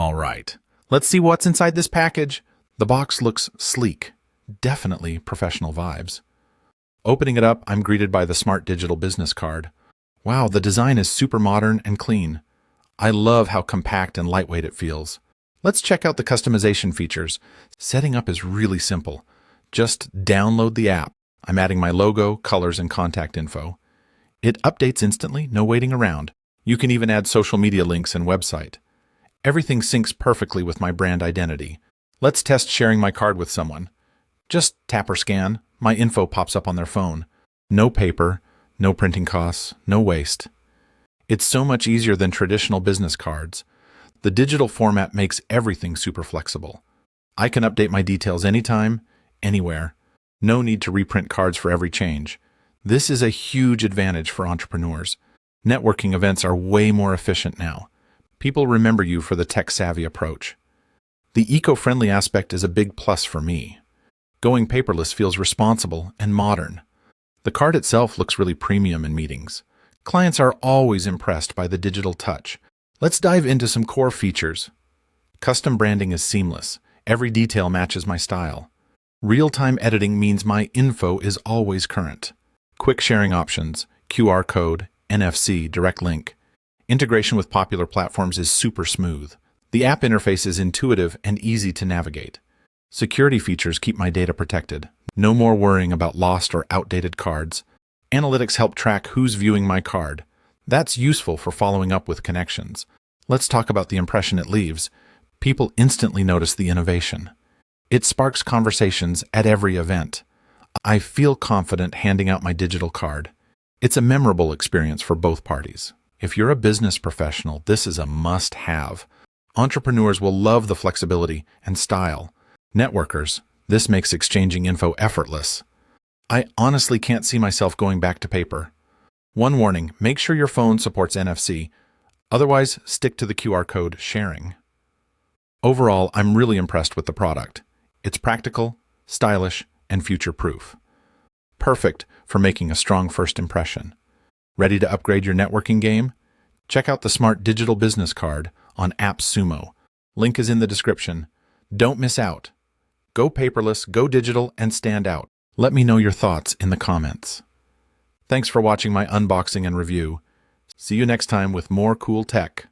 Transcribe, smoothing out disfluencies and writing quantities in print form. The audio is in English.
All right, let's see what's inside this package. The box looks sleek, definitely professional vibes. Opening it up, I'm greeted by the smart digital business card. Wow, the design is super modern and clean. I love how compact and lightweight it feels. Let's check out the customization features. Setting up is really simple. Just download the app. I'm adding my logo, colors, and contact info. It updates instantly, no waiting around. You can even add social media links and website. Everything syncs perfectly with my brand identity. Let's test sharing my card with someone. Just tap or scan, my info pops up on their phone. No paper, no printing costs, no waste. It's so much easier than traditional business cards. The digital format makes everything super flexible. I can update my details anytime, anywhere. No need to reprint cards for every change. This is a huge advantage for entrepreneurs. Networking events are way more efficient now. People remember you for the tech-savvy approach. The eco-friendly aspect is a big plus for me. Going paperless feels responsible and modern. The card itself looks really premium in meetings. Clients are always impressed by the digital touch. Let's dive into some core features. Custom branding is seamless. Every detail matches my style. Real-time editing means my info is always current. Quick sharing options, QR code, NFC, direct link. Integration with popular platforms is super smooth. The app interface is intuitive and easy to navigate. Security features keep my data protected. No more worrying about lost or outdated cards. Analytics help track who's viewing my card. That's useful for following up with connections. Let's talk about the impression it leaves. People instantly notice the innovation. It sparks conversations at every event. I feel confident handing out my digital card. It's a memorable experience for both parties. If you're a business professional, this is a must-have. Entrepreneurs will love the flexibility and style. Networkers, this makes exchanging info effortless. I honestly can't see myself going back to paper. One warning, make sure your phone supports NFC. Otherwise, stick to the QR code sharing. Overall, I'm really impressed with the product. It's practical, stylish, and future-proof. Perfect for making a strong first impression. Ready to upgrade your networking game? Check out the Smart Digital Business Card on AppSumo. Link is in the description. Don't miss out. Go paperless, go digital, and stand out. Let me know your thoughts in the comments. Thanks for watching my unboxing and review. See you next time with more cool tech.